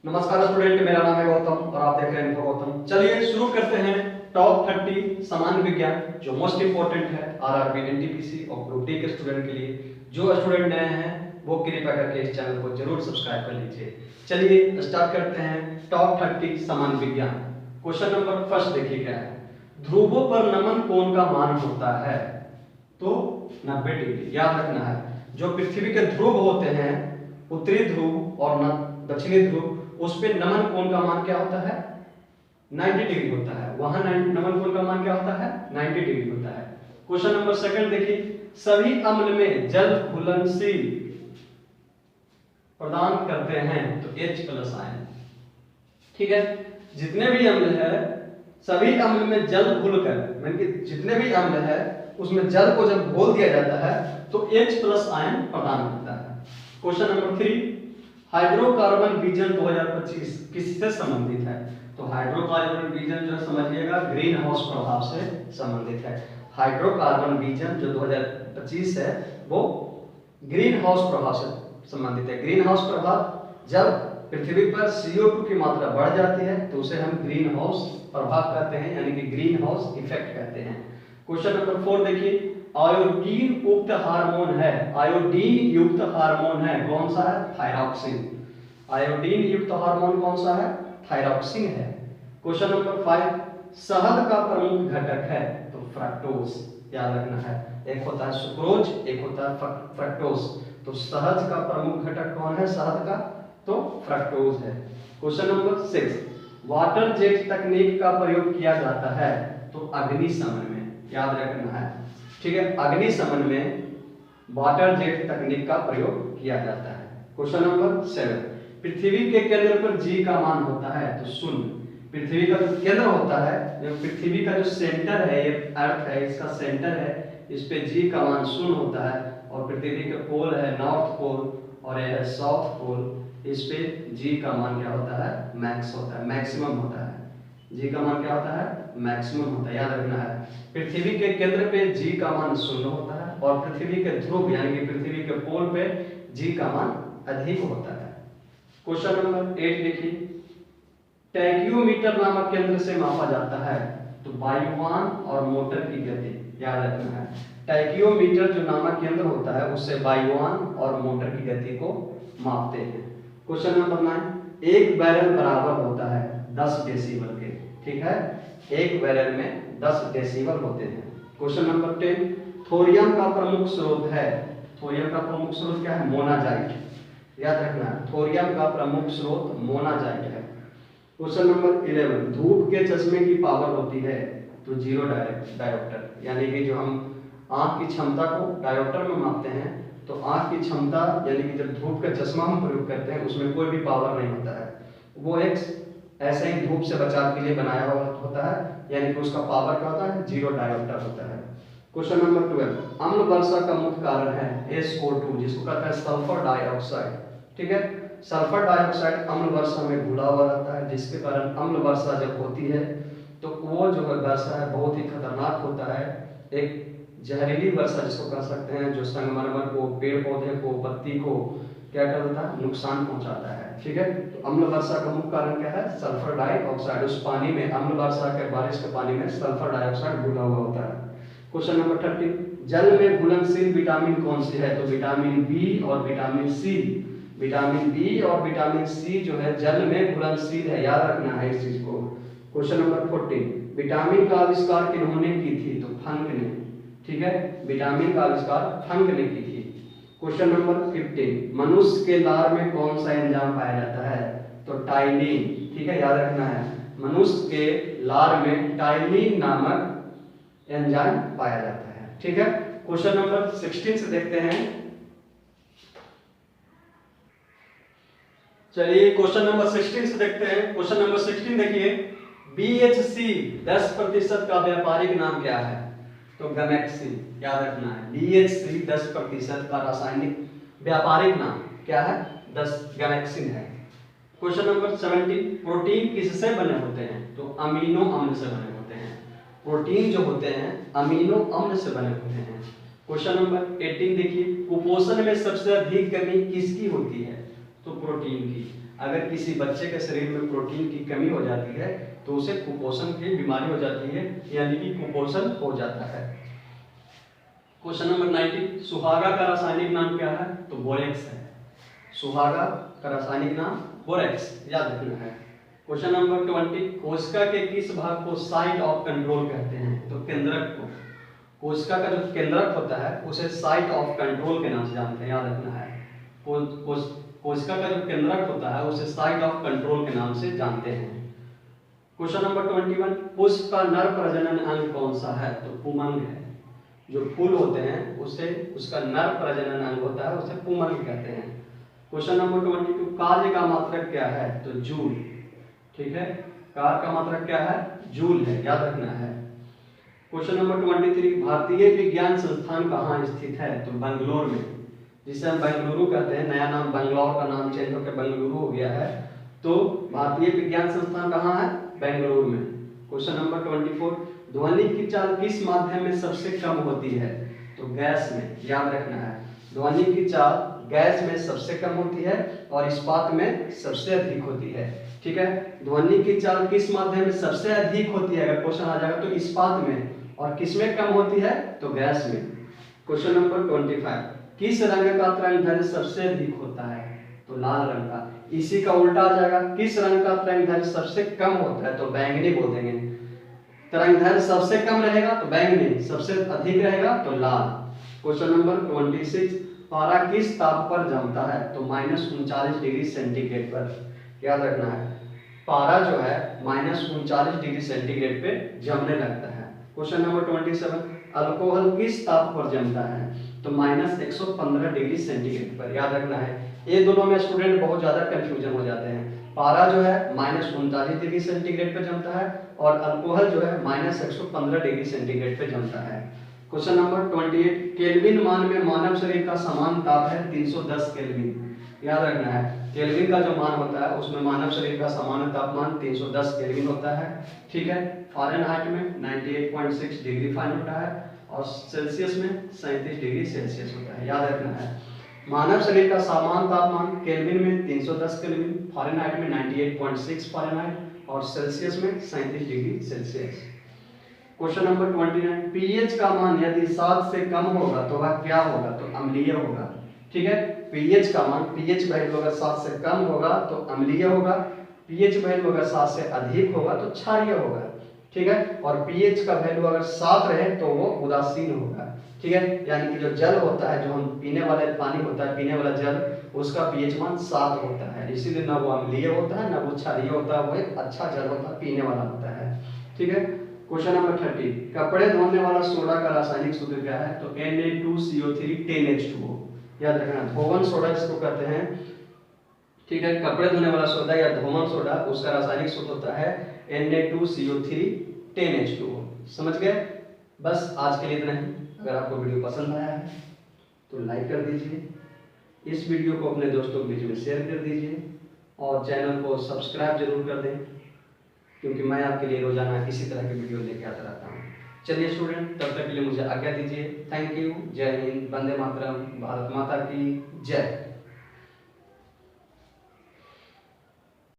नमस्कार स्टूडेंट, मेरा नाम है गौतम और आप देख रहे हैं इन्फो गौतम। चलिए शुरू करते हैं टॉप 30 सामान्य विज्ञान, जो मोस्ट इंपोर्टेंट है आरआरबी एनटीपीसी और ग्रुप डी के स्टूडेंट के लिए। जो स्टूडेंट नए हैं वो कृपया करके इस चैनल को जरूर सब्सक्राइब कर लीजिए। चलिए स्टार्ट करते हैं टॉप 30 सामान्य विज्ञान। क्वेश्चन नंबर फर्स्ट देखिए क्या है। ध्रुवों पर नमन कोण का मान होता है तो 90 डिग्री। याद रखना है, जो पृथ्वी के ध्रुव होते हैं, उत्तरी ध्रुव और दक्षिणी ध्रुव, उस पे नमन कोण का मान क्या होता है? 90 डिग्री होता है। वहां नमन कोण का मान क्या होता है? 90 डिग्री होता है। क्वेश्चन नंबर सेकंड देखिए, सभी अम्ल में जल घुलनशील प्रदान करते हैं तो H+ आयन। ठीक है, जितने भी अम्ल है, सभी अम्ल में जल घुलकर, मतलब कि जितने भी अम्ल है उसमें जल को जब घोल दिया जाता है तो H+ आयन प्रदान करता है। क्वेश्चन नंबर 3, हाइड्रोकार्बन विजन 2025 किससे संबंधित है? तो हाइड्रोकार्बन विजन जो समझिएगा ग्रीन हाउस प्रभाव से संबंधित है। हाइड्रोकार्बन विजन जो 2025 है वो ग्रीन हाउस प्रभाव से संबंधित है। ग्रीन हाउस प्रभाव, जब पृथ्वी पर CO2 की मात्रा बढ़ जाती है तो उसे हम ग्रीन हाउस प्रभाव कहते हैं, यानी कि ग्रीन हाउस इफेक्ट कहते हैं। क्वेश्चन नंबर 4 देखिए, आयोडीन युक्त हार्मोन है, आयोडीन युक्त हार्मोन है, कौन सा है? थायरॉक्सिन। आयोडीन युक्त हार्मोन कौन सा है? थायरॉक्सिन है। क्वेश्चन नंबर 5, शहद का प्रमुख घटक है तो फ्रक्टोज। याद रखना है, एक होता है सुक्रोज, एक होता है फ्रक्टोज। तो शहद का प्रमुख घटक कौन है? शहद का तो फ्रक्टोज है। क्वेश्चन नंबर 6, वाटर जेट तकनीक का प्रयोग किया जाता है तो अग्निशमन में। याद रखना है, ठीक है, अग्निशमन में वाटर जेट तकनीक का प्रयोग किया जाता है। क्वेश्चन नंबर 7, पृथ्वी के केंद्र पर G का मान होता है तो 0। पृथ्वी का जो केंद्र होता है, जो पृथ्वी का जो सेंटर है, ये अर्थ है, इसका सेंटर है, इस पे G का मान 0 होता है। और पृथ्वी के पोल है नॉर्थ पोल और यह है साउथ पोल, इस पे G का मान क्या होता है? मैक्स होता है, मैक्सिमम होता है। G का मान क्या होता है? मैक्सिमम होता है। याद रखना है, पृथ्वी के केंद्र पे G का मान 0 होता है और पृथ्वी के ध्रुव यानी कि पृथ्वी के पोल पे G का मान अधिक होता है। क्वेश्चन नंबर 8 देखिए, टैक्योमीटर नामक केंद्र से मापा जाता है तो वायुयान और मोटर की गति। याद रखना है, टैक्योमीटर जो नामक केंद्र होता है उससे वायुयान और मोटर की गति को मापते हैं। क्वेश्चन नंबर 9, एक बैरल बराबर होता है 10 डेसिबल के। ठीक है, एक बैरल में 10 डेसिबल होते हैं। क्वेश्चन नंबर 10, थोरियम का प्रमुख स्रोत है। थोरियम का प्रमुख स्रोत क्या है? मोनाजाइट। याद रखना है, थोरियम का प्रमुख स्रोत मोनाजाइट है। क्वेश्चन नंबर 11, धूप के चश्मे की पावर होती है तो 0 डायोप्टर। यानी कि जो हम आंख की क्षमता को डायोप्टर में मापते हैं तो आंख की क्षमता यानी कि जब धूप का चश्मा हम प्रयोग करते हैं उसमें कोई भी पावर नहीं होता है, वो एक ऐसे ही धूप से बचाव के लिए बनाया हुआ होता है, यानी कि उसका पावर क्या होता है? 0 डायोप्टर होता है। क्वेश्चन नंबर 12, अम्ल वर्षा का मुख्य कारण है SO2, जिसको कहते हैं सल्फर डाइऑक्साइड। ठीक है, सल्फर डाइऑक्साइड अम्ल वर्षा में घुला हुआ रहता है, जिसके कारण अम्ल वर्षा जब होती है तो वो जो है वर्षा है बहुत ही खतरनाक होता है, एक जहरीली वर्षा जिसको कह सकते हैं, जो संगमरमर को, पेड़ पौधे को, पत्ती को क्या कर देता है? नुकसान पहुंचाता है। ठीक है, तो अम्ल वर्षा का मुख्य कारण क्या है? Sulphur dioxide. उस पानी में, अम्ल वर्षा के बारिश के पानी में सल्फर डाइऑक्साइड घुला हुआ होता है। क्वेश्चन नंबर 13, जल में घुलनशील विटामिन कौन सी है? तो विटामिन बी और विटामिन सी। विटामिन बी और विटामिन सी जो है जल में घुलनशील है, याद रखना है इस चीज को। क्वेश्चन नंबर 14, विटामिन का आविष्कार किन्होंने की थी? तो फंक ने। ठीक है, विटामिन का आविष्कार फंक ने की थी। क्वेश्चन नंबर 15, मनुष्य के लार में कौन सा एंजाइम पाया जाता है? तो टाइलिन। ठीक है, याद रखना है, मनुष्य के लार में टाइलिन नामक एंजाइम पाया जाता है। ठीक है, क्वेश्चन नंबर 16 से देखते हैं। चलिए क्वेश्चन नंबर 16 से देखते हैं। क्वेश्चन नंबर 16 देखिए, BHC 10% का व्यापारिक नाम क्या है? तो गैमेक्सिन। याद रखना है, BHC 10% का रासायनिक व्यापारिक नाम क्या है? 10 गैमेक्सिन है। क्वेश्चन नंबर 17, प्रोटीन किससे बने होते हैं? तो अमीनो अम्ल से बने होते हैं। प्रोटीन जो होते हैं अमीनो अम्ल से बने होते हैं। क्वेश्चन नंबर 18 देखिए, कुपोषण में सबसे अधिक कमी किसकी होती है? तो प्रोटीन की। अगर किसी बच्चे के शरीर में प्रोटीन की कमी हो जाती है तो उसे कुपोषण की बीमारी हो जाती है, यानी कि कुपोषण हो जाता है। क्वेश्चन नंबर 90, सुहागा का रासायनिक नाम क्या है? तो बोरेक्स है। सुहागा का रासायनिक नाम बोरेक्स, याद रखना है। क्वेश्चन नंबर 20, कोशिका के किस भाग को साइट ऑफ कंट्रोल कहते हैं? तो केंद्रक को। कोशिका का जो केंद्रक होता है उसे साइट ऑफ कंट्रोल के नाम से जानते हैं, याद रखना है। कोशिका का जो केंद्रक होता है उसे साइट ऑफ कंट्रोल के नाम से जानते हैं। क्वेश्चन नंबर 21, पुष्प का नर प्रजनन अंग कौन सा है? तो पुमंग है। जो फूल होते हैं उसे उसका नर प्रजनन अंग होता है, उसे पुमंग कहते हैं। क्वेश्चन नंबर 22, कार्य का मात्रक क्या है? तो जूल। ठीक है, कार्य का मात्रक क्या है? जूल है, याद रखना है। क्वेश्चन नंबर 23, भारतीय विज्ञान संस्थान कहाँ स्थित है? तो बेंगलोर में, जिसे हम बेंगलुरु कहते हैं। नया नाम बेंगलोर का नाम चेंज होकर बेंगलुरु हो गया है। तो भारतीय विज्ञान संस्थान कहाँ है? बेंगलुरु में। क्वेश्चन नंबर 24, ध्वनि की चाल किस माध्यम में सबसे कम होती है? तो गैस में, याद रखना है। ध्वनि की चाल गैस में सबसे कम होती है और इस्पात में सबसे अधिक होती है। ठीक है, ध्वनि की चाल किस माध्यम में सबसे अधिक होती है? अगर क्वेश्चन आ जाएगा तो इस्पात में, और किसमें कम होती है? तो गैस में। क्वेश्चन नंबर 25, किस रंग का तरंगदैर्घ्य सबसे अधिक होता है? तो लाल रंग का। इसी का उल्टा आ जाएगा, किस रंग का तरंगदैर्घ्य सबसे कम होता है? तो बैंगनी बोल देंगे। तरंगदैर्घ्य सबसे कम रहेगा तो बैंगनी, सबसे अधिक रहेगा तो लाल। क्वेश्चन नंबर 26, पारा किस ताप पर जमता है? तो -39 डिग्री सेंटीग्रेड पर, याद रखना है। पारा जो है -39 डिग्री सेंटीग्रेड पे जमने लगता है। क्वेश्चन नंबर 27, अल्कोहल किस ताप पर जमता है? तो -115 डिग्री सेंटीग्रेड पर, याद रखना है। ये दोनों में स्टूडेंट बहुत ज्यादा कंफ्यूजन हो जाते हैं। पारा जो है -39 डिग्री सेंटीग्रेड पे जमता है और अल्कोहल जो है -115 डिग्री सेंटीग्रेड पे जमता है। क्वेश्चन नंबर 28, केल्विन मान में मानव शरीर का समान ताप है 310 केल्विन, याद रखना है। केल्विन का जो मान होता है उसमें मानव शरीर का सामान्य तापमान 310 केल्विन होता है। ठीक है, फ़ारेनहाइट में 98.6 डिग्री फ़ारेनहाइट होता है और सेल्सियस में 37 डिग्री सेल्सियस होता है, याद रखना है। मानव शरीर का सामान्य तापमान केल्विन में 310 केल्विन, फ़ारेनहाइट में 98.6 फ़ारेनहाइट और सेल्सियस में 37 degree Celsius. Question number 29, pH का मान यदि 7 से कम होगा तो वह क्या होगा? तो अम्लीय होगा। ठीक है, पीएच का मान, पीएच वैल्यू अगर 7 से कम होगा तो अम्लीय होगा, पीएच वैल्यू अगर 7 से अधिक होगा तो क्षारीय होगा। ठीक है, और पीएच का वैल्यू अगर 7 रहे तो वो उदासीन होगा। ठीक है, यानी कि जो जल होता है, जो हम पीने वाले पानी होता है, पीने वाला जल, उसका पीएच मान 7 होता है, इसीलिए ना वो अम्लीय होता है ना वो क्षारीय होता है, वो एक अच्छा जल होता है, पीने वाला होता है। ठीक है, क्वेश्चन नंबर 30, कपड़े धोने वाला सोडा का रासायनिक सूत्र क्या है? तो Na2CO3 10H2O, याद रखना। धोवन सोडा जिसको कहते हैं, ठीक है, कपड़े धोने वाला सोडा या धोवन सोडा, उसका रासायनिक सूत्र होता है Na2CO3 10H2O। समझ गए? बस आज के लिए इतना ही। अगर आपको वीडियो पसंद आया है तो लाइक कर दीजिए, इस वीडियो को अपने दोस्तों के बीच में शेयर कर दीजिए और चैनल को सब्सक्राइब जरूर कर दें, क्योंकि मैं आपके लिए रोजाना इसी तरह की वीडियो लेके आता रहता हूँ। चलिए स्टूडेंट, तब तक के लिए मुझे आज्ञा दीजिए। Thank you. जय हिंद, वंदे मातरम, भारत माता की जय।